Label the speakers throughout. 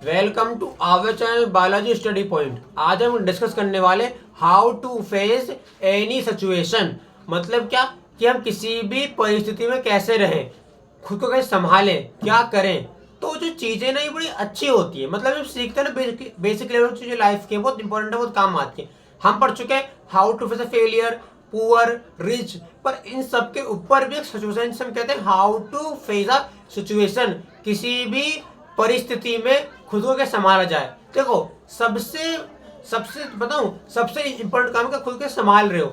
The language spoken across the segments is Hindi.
Speaker 1: Welcome to our channel biology study point. आज हम डिस्कस करने वाले how to face any situation. मतलब क्या कि हम किसी भी परिस्थिति में कैसे रहें, खुद को कैसे संभालें, क्या करें। तो जो चीज़ें ना ये बड़ी अच्छी होती है, मतलब जब सीखते हैं ना बेसिक लेवल चीज़ें लाइफ के बहुत इंपॉर्टेंट है, बहुत काम आती है। हम पढ़ चुके हैं how to face a failure, poor, rich, पर इन सब के ऊपर भी एक सिचुएशन जिसे हम कहते हैं how to face a situation. किसी भी परिस्थिति में खुद को कैसे संभाला जाए। देखो सबसे सबसे बताऊं, सबसे इंपॉर्टेंट काम है खुद को संभाल रहे हो।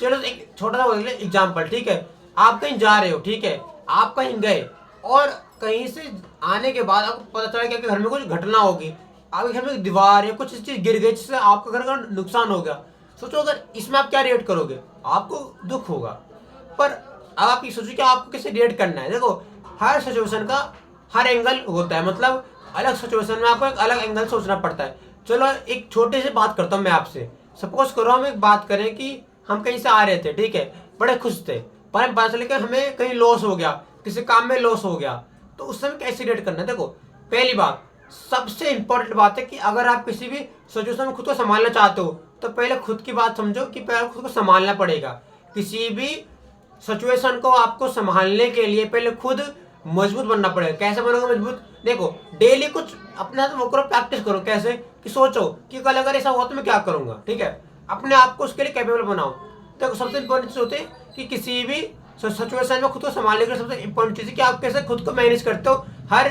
Speaker 1: चलो एक छोटा सा एग्जाम्पल, ठीक है। आप कहीं जा रहे हो, ठीक है, आप कहीं गए और कहीं से आने के बाद आपको पता चला कि घर में कुछ घटना होगी, आपके घर में दीवार या कुछ चीज गिर गई जिससे आपका घर का नुकसान हो गया। सोचो अगर इसमें आप क्या रिएक्ट करोगे, आपको दुख होगा। पर अब आप ये सोचो कि आपको कैसे रिएक्ट करना है। देखो हर सिचुएशन का हर एंगल होता है, मतलब अलग सिचुएशन में आपको एक अलग एंगल सोचना पड़ता है। चलो एक छोटी सी बात करता हूँ मैं आपसे। सपोज करो हम एक बात करें कि हम कहीं से आ रहे थे, ठीक है, बड़े खुश थे, पर हम पता चले कि हमें कहीं लॉस हो गया, किसी काम में लॉस हो गया। तो उस समय कैसे रिएक्ट करना है। देखो पहली बात, सबसे इंपॉर्टेंट बात है कि अगर आप किसी भी सिचुएशन में खुद को संभालना चाहते हो तो पहले खुद की बात समझो कि पहले खुद को संभालना पड़ेगा। किसी भी सिचुएशन को आपको संभालने के लिए पहले खुद मजबूत बनना पड़ेगा। कैसे बनोगे मजबूत, देखो डेली कुछ अपने साथ वो करो, प्रैक्टिस करो। कैसे कि सोचो कि कल अगर ऐसा हुआ तो मैं क्या करूंगा, ठीक है। अपने आप को उसके लिए कैपेबल बनाओ। देखो सबसे इंपॉर्टेंट चीज होती है कि किसी भी सिचुएशन में खुद को संभालने के लिए सबसे इंपॉर्टेंट चीज है कि आप कैसे खुद को मैनेज करते हो। हर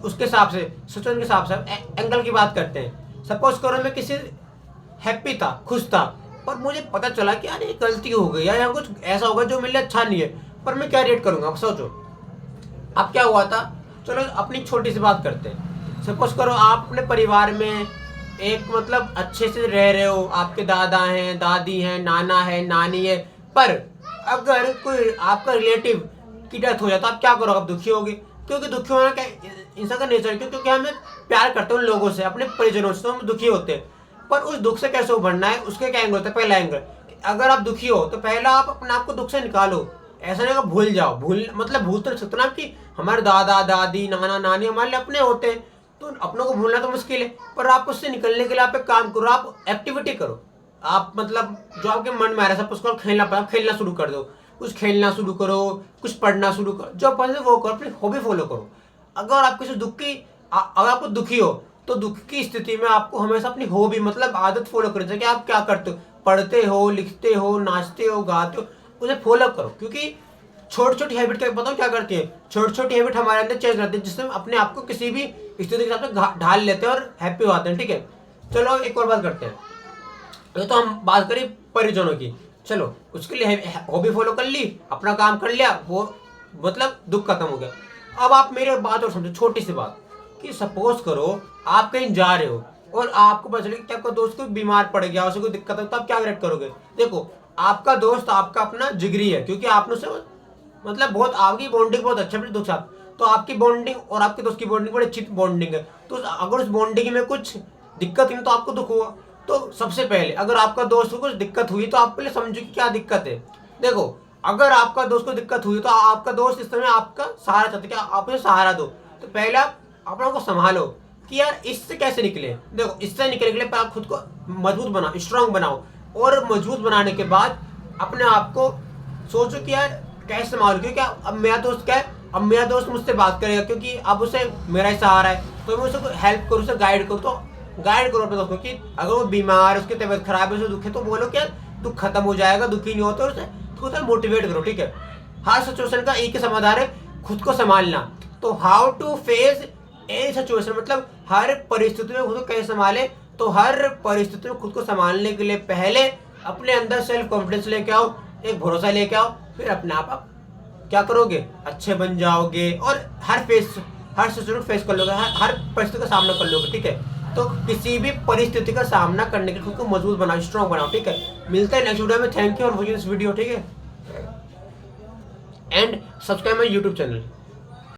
Speaker 1: उसके हिसाब से, सिचुएशन के हिसाब से एंगल की बात करते हैं। सपोज करो मैं किसी हैप्पी था, खुश था, पर मुझे पता चला कि यार ये गलती हो गई या यहाँ कुछ ऐसा होगा जो मेरे लिए अच्छा नहीं है, पर मैं क्या रिएक्ट करूंगा। अब सोचो अब क्या हुआ था। चलो अपनी छोटी सी बात करते हैं। सपोज करो आप अपने परिवार में एक मतलब अच्छे से रह रहे हो, आपके दादा हैं, दादी हैं, नाना है, नानी है, पर अगर कोई आपका रिलेटिव की डेथ हो जाए तो आप क्या करोगे, आप दुखी होगे। क्योंकि दुखी होना क्या इंसान का नेचर है, क्योंकि हमें प्यार करते हैं उन लोगों से, अपने परिजनों से, तो हम दुखी होते हैं। पर उस दुख से कैसे उभरना है, उसके क्या एंगल होता है। पहला एंगल, अगर आप दुखी हो तो पहला आप अपने आप को दुख से निकालो। ऐसा नहीं कि भूल जाओ, भूल मतलब भूल तो सकते ना कि हमारे दादा दादी नाना नानी हमारे लिए अपने होते हैं, तो अपनों को भूलना तो मुश्किल है। पर आप उससे निकलने के लिए आप एक काम करो, आप एक्टिविटी करो। आप मतलब जो आपके मन में आ रहा है, सब उसको खेलना शुरू कर दो। कुछ खेलना शुरू करो, कुछ पढ़ना शुरू करो, जो पसंद है वो करो, अपनी हॉबी फॉलो करो। अगर आप किसी दुख की अगर आपको दुखी हो तो दुख की स्थिति में आपको हमेशा अपनी हॉबी मतलब आदत फॉलो करनी चाहिए कि आप क्या करते हो, पढ़ते हो, लिखते हो, नाचते हो, गाते हो, उसे फॉलो करो। क्योंकि छोटी छोटी हैबिट क्या बताओ क्या करती है, छोटी छोटी हैबिट हमारे अंदर चेंज करती है, जिससे हम अपने आप को किसी भी स्थिति के हिसाब से ढाल लेते हैं और हैप्पी होते हैं, ठीक है। चलो एक और बात करते हैं। तो हम बात करें परिजनों की। चलो उसके लिए हॉबी फॉलो कर ली, अपना काम कर लिया, वो मतलब दुख खत्म हो गया। अब आप मेरी बात और समझो, छोटी सी बात कि सपोज करो आप कहीं जा रहे हो और आपको पता चले कि आपका दोस्त कोई बीमार पड़ गया, उसे कोई दिक्कत है, तो आप क्या रिएक्ट करोगे। देखो आपका दोस्त आपका अपना जिगरी है, क्योंकि आपने उसे मतलब बहुत आपकी बॉन्डिंग बहुत अच्छा है, दोस्त साथ, तो आपकी बॉन्डिंग और आपके दोस्त की बॉन्डिंग बड़ी अच्छी बॉन्डिंग है। तो अगर उस बॉन्डिंग में कुछ दिक्कत हुई तो आपको दुख हुआ। तो सबसे पहले अगर आपका दोस्त को कुछ दिक्कत हुई तो आप पहले समझो कि क्या दिक्कत है। देखो अगर आपका दोस्त को दिक्कत हुई तो आपका दोस्त इस समय आपका सहारा चाहता है कि आप उसे सहारा दो। तो पहले आप अपने को संभालो कि यार इससे कैसे निकले। देखो इससे निकलने के लिए आप खुद को मजबूत बनाओ, स्ट्रांग बनाओ, और मजबूत बनाने के बाद अपने आप को सोचो कि यार कैसे संभालो। क्योंकि अब मेरा दोस्त क्या है, अब मेरा दोस्त मुझसे बात करेगा क्योंकि अब उसे मेरा ही सहारा है, तो मैं उसे हेल्प करूँ, उसे गाइड करूँ। तो गाइड करो अपने दोस्त को कि अगर वो बीमार है, उसकी तबीयत खराब है, उसे दुख है, तो बोलो क्या दुख खत्म हो जाएगा, दुखी नहीं होता, उसे मोटिवेट करो, ठीक है। हर सिचुएशन का एक ही समाधान है, खुद को संभालना। तो how to face any situation, मतलब हर परिस्थिति में खुद को कैसे संभाले। तो हर परिस्थिति में खुद को संभालने के लिए पहले अपने अंदर सेल्फ कॉन्फिडेंस लेके आओ, एक भरोसा लेके आओ, फिर अपने आप क्या करोगे, अच्छे बन जाओगे और हर सिचुएशन फेस कर लोगे, हर परिस्थिति का सामना कर लोगे, ठीक है। तो किसी भी परिस्थिति का सामना करने के लिए खुद को मजबूत बनाओ, स्ट्रॉन्ग बनाओ, ठीक है। मिलते हैं नेक्स्ट वीडियो में। Thank you for watching this video, ठीक है, and subscribe my YouTube channel.